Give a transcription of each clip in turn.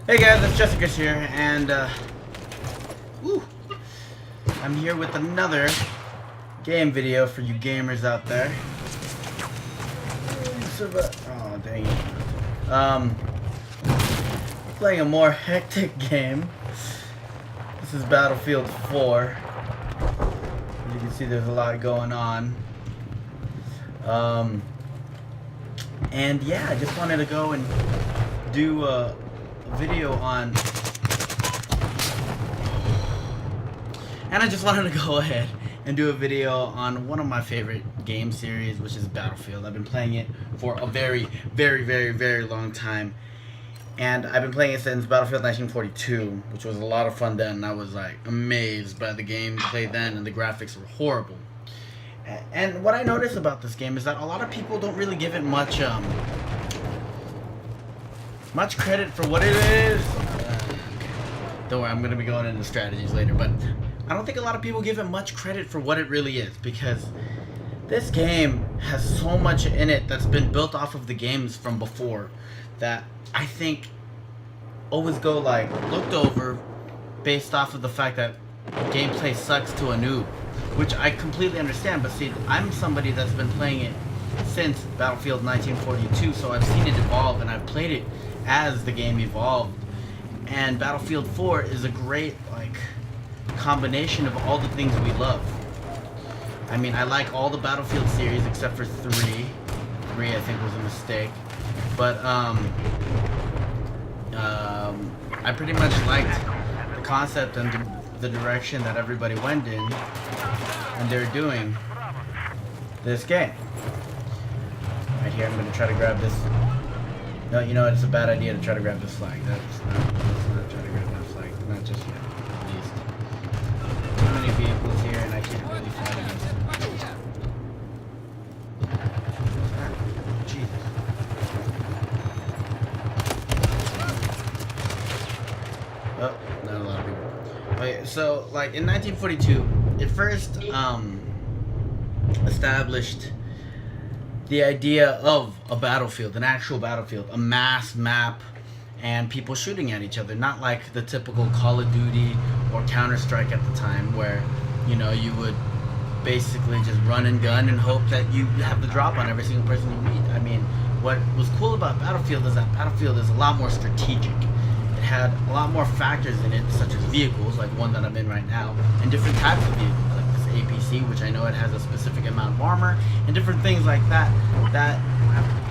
Hey guys, it's Jesicris here, and I'm here with another game video for you gamers out there. Oh dang it! Playing a more hectic game. This is Battlefield 4. As you can see, there's a lot going on. And yeah, I just wanted to go and do a video on, and I just wanted to go ahead and do a video on one of my favorite game series, which is Battlefield. I've been playing it for a very long time, and I've been playing it since Battlefield 1942, which was a lot of fun then. I was like amazed by the gameplay then, and the graphics were horrible. And what I noticed about this game is that a lot of people don't really give it much credit for what it is. Don't worry, I'm going to be going into strategies later, but I don't think a lot of people give it much credit for what it really is, because this game has so much in it that's been built off of the games from before that I think always go like looked over based off of the fact that gameplay sucks to a noob, which I completely understand. But see, I'm somebody that's been playing it since Battlefield 1942, so I've seen it evolve and I've played it as the game evolved. And Battlefield 4 is a great combination of all the things we love. I mean, I like all the Battlefield series except for 3. 3 I think was a mistake, but I pretty much liked the concept and the direction that everybody went in and they're doing this game. Right here, I'm going to try to grab this. No, you know what? It's a bad idea to try to grab this flag. Let's not try to grab that flag. Not just yet, at least. Too many vehicles here, and I can't really fight against them. Jesus. Oh, not a lot of people. Okay, so like in 1942, it first established the idea of a battlefield, an actual battlefield, a mass map, and people shooting at each other, not like the typical Call of Duty or Counter-Strike at the time, where you know you would basically just run and gun and hope that you have the drop on every single person you meet. I mean, what was cool about Battlefield is that Battlefield is a lot more strategic. It had a lot more factors in it, such as vehicles, like one that I'm in right now, and different types of vehicles, like this APC, which I know it has a specific amount of armor, and different things like that that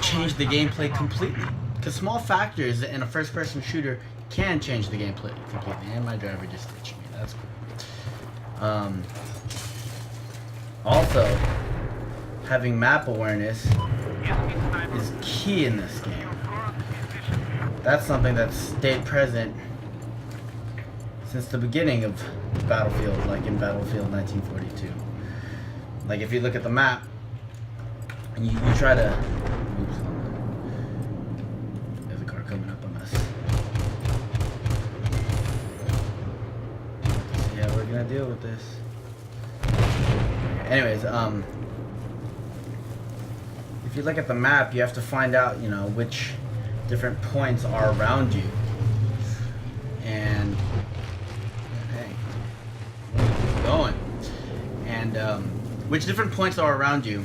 change the gameplay completely. Because small factors in a first-person shooter can change the gameplay completely. And my driver just ditched me. That's cool. Also, having map awareness is key in this game. That's something that's stayed present since the beginning of Battlefield, like in Battlefield 1942. Like if you look at the map and you try to... Oops. There's a car coming up on us. Yeah, we're gonna deal with this. Anyways, if you look at the map, you have to find out, you know, which different points are around you. And hey, keep going. And which different points are around you,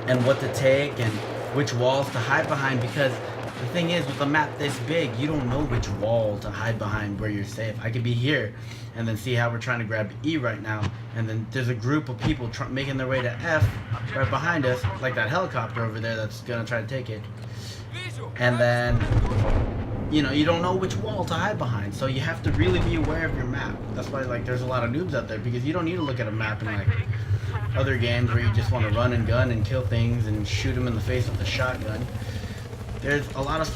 and what to take, and which walls to hide behind. Because the thing is, with a map this big, you don't know which wall to hide behind where you're safe. I could be here, and then see how we're trying to grab E right now, and then there's a group of people making their way to F right behind us, like that helicopter over there that's gonna try to take it. And then, you know, you don't know which wall to hide behind, so you have to really be aware of your map. That's why, like, there's a lot of noobs out there, because you don't need to look at a map in, like, other games where you just want to run and gun and kill things and shoot them in the face with a shotgun. There's a lot of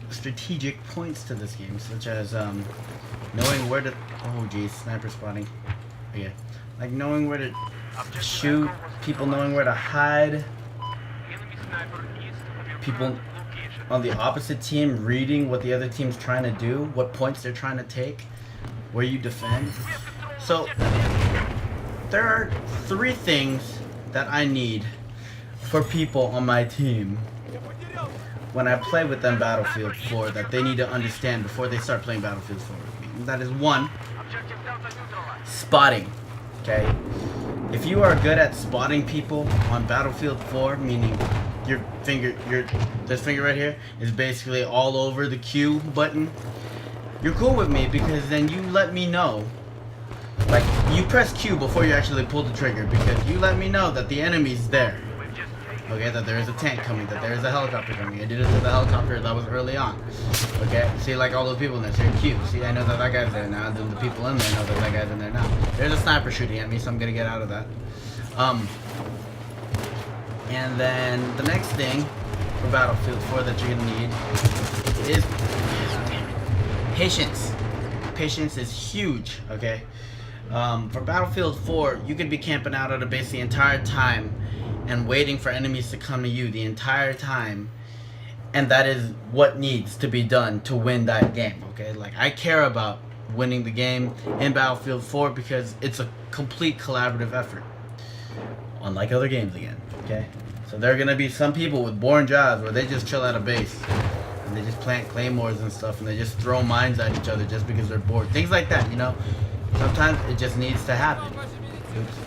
strategic points to this game, such as knowing where to... Oh, geez, sniper spotting. Okay. Like, knowing where to shoot, people knowing where to hide, people on the opposite team reading what the other team's trying to do, what points they're trying to take, where you defend. So there are 3 things that I need for people on my team. when I play with them Battlefield 4 that they need to understand before they start playing Battlefield 4 with me. And that is one, spotting. Okay? If you are good at spotting people on Battlefield 4, meaning this finger right here is basically all over the Q button, you're cool with me because then you let me know. Like, you press Q before you actually pull the trigger because you let me know that the enemy's there. Okay, that there is a tank coming, that there is a helicopter coming. I did it to the helicopter, that was early on. Okay, see, like all those people in there, so Q. See, I know that that guy's there now, then the people in there know that that guy's in there now. There's a sniper shooting at me, so I'm gonna get out of that. And then the next thing for Battlefield 4 that you're gonna need is patience. Patience is huge, okay? For Battlefield 4, you could be camping out at a base the entire time and waiting for enemies to come to you the entire time, and that is what needs to be done to win that game, okay? Like, I care about winning the game in Battlefield 4 because it's a complete collaborative effort, unlike other games again, okay? So there are gonna be some people with boring jobs where they just chill at a base and they just plant claymores and stuff and they just throw mines at each other just because they're bored, things like that, you know? Sometimes it just needs to happen. Oops.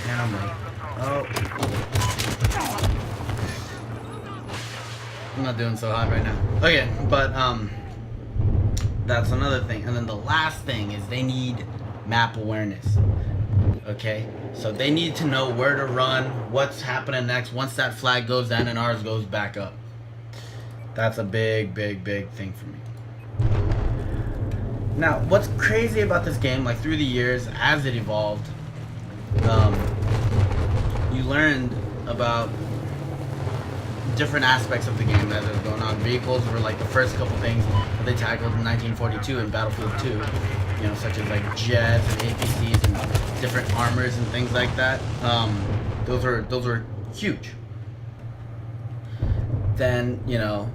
And I'm like, oh. I'm not doing so hot right now. Okay, but that's another thing. And then the last thing is they need map awareness. Okay? So they need to know where to run, what's happening next once that flag goes down and ours goes back up. That's a big, big, big thing for me. Now, what's crazy about this game, like through the years, as it evolved, you learned about different aspects of the game as it was going on. Vehicles were like the first couple things that they tackled in 1942 in Battlefield 2, you know, such as like jets and APCs and different armors and things like that. Those were huge. Then, you know,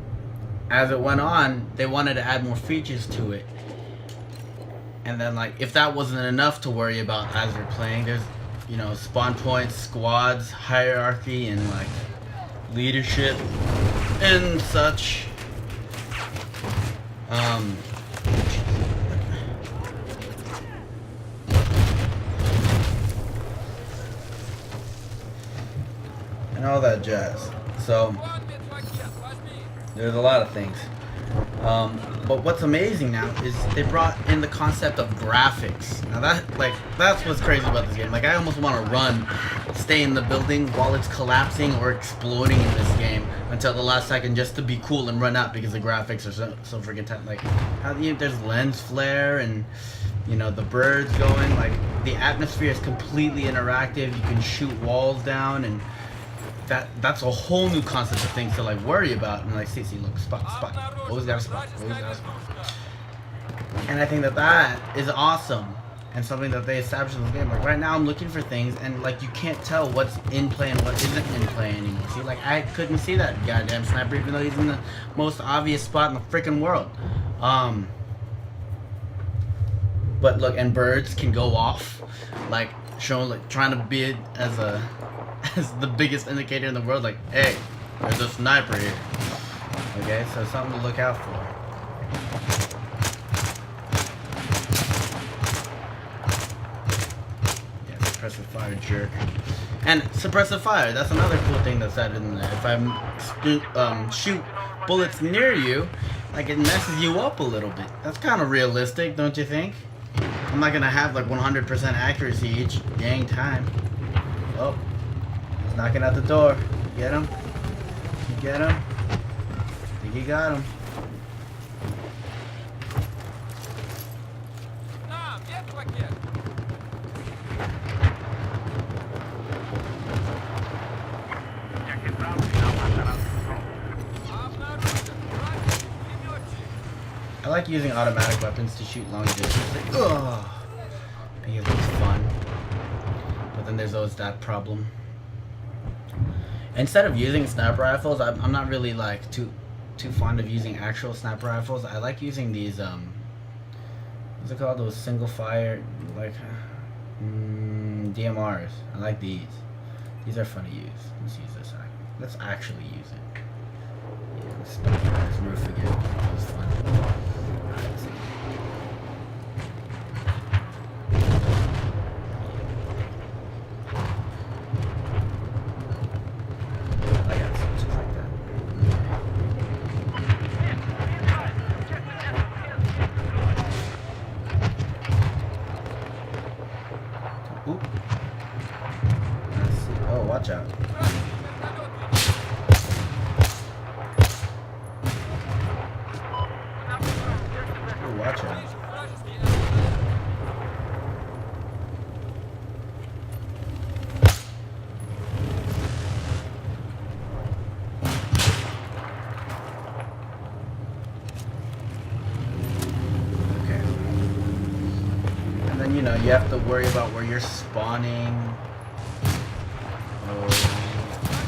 as it went on, they wanted to add more features to it. And then, like, if that wasn't enough to worry about as you're playing, there's, you know, spawn points, squads, hierarchy, and, like, leadership and such. And all that jazz. So, there's a lot of things. But what's amazing now is they brought in the concept of graphics. Now that's what's crazy about this game. Like, I almost want to run, stay in the building while it's collapsing or exploding in this game until the last second just to be cool and run out because the graphics are so freaking tight. Like, there's lens flare and, you know, the birds going. Like, the atmosphere is completely interactive. You can shoot walls down, and that's a whole new concept of things to like worry about. And like, see, look, spot, always got a spot, and I think that is awesome and something that they established in the game. Like, right now I'm looking for things and like you can't tell what's in play and what isn't in play anymore. See, like, I couldn't see that goddamn sniper even though he's in the most obvious spot in the freaking world. But look, and birds can go off, like showing, like, trying to be as the biggest indicator in the world, like, hey, there's a sniper here. Okay, so something to look out for. Yeah, suppressive fire, jerk. And suppressive fire, that's another cool thing that's added in there. If I shoot bullets near you, like, it messes you up a little bit. That's kind of realistic, don't you think? I'm not gonna have like 100% accuracy each dang time. Oh. Knocking at the door. Get him? You get him? I think you got him. I like using automatic weapons to shoot long distances. Ugh. Because it's fun. But then there's always that problem. Instead of using sniper rifles, I'm not really like too fond of using actual sniper rifles. I like using these what's it called? Those single fire, like DMRs. I like these. These are fun to use. Let's use this. Let's actually use it. Yeah, let's start this roof again. That was fun. Alright, let's see. I got some just like that. Oop. Let's see. Oh, watch out. Ooh, watch out. Okay. And then, you know, you have to worry about where you're spawning. Oh,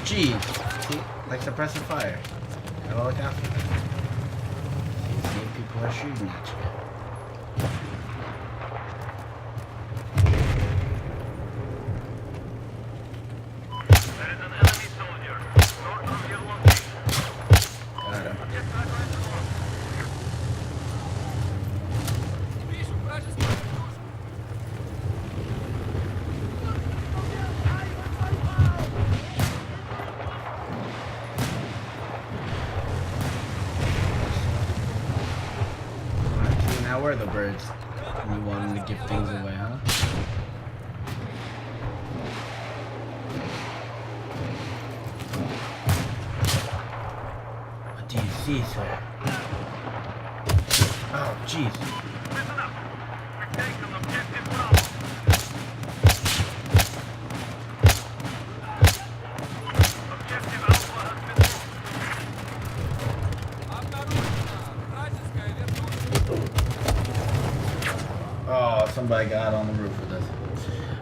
jeez. See? Like suppressive fire. Gotta look out for that. See if people are shooting at you. There is an enemy soldier north of your location. Got him. Alright, see, now where are the birds? And you want them to give things away, huh? What do you see, sir? Oh, jeez. Listen up. We're taking objective Bravo. Objective Alpha has been Oh, somebody got on the roof with us.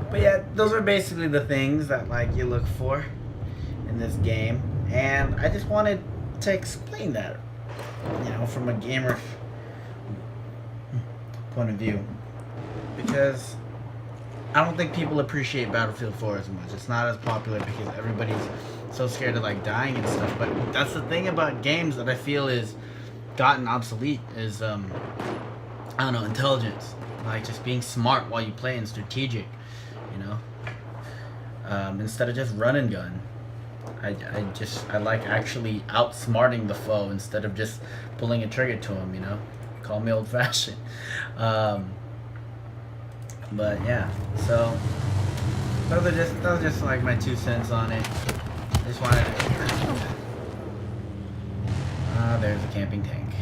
But yeah, those are basically the things that like you look for in this game, and I just wanted to explain that, you know, from a gamer point of view, because I don't think people appreciate Battlefield 4 as much. It's not as popular because everybody's so scared of like dying and stuff. But that's the thing about games that I feel is gotten obsolete is I don't know, intelligence, like just being smart while you play and strategic, you know, instead of just run and gun. I like actually outsmarting the foe instead of just pulling a trigger to him, you know. Call me old-fashioned. But yeah, so those are just like my 2 cents on it. Just wanted to... there's a camping tank.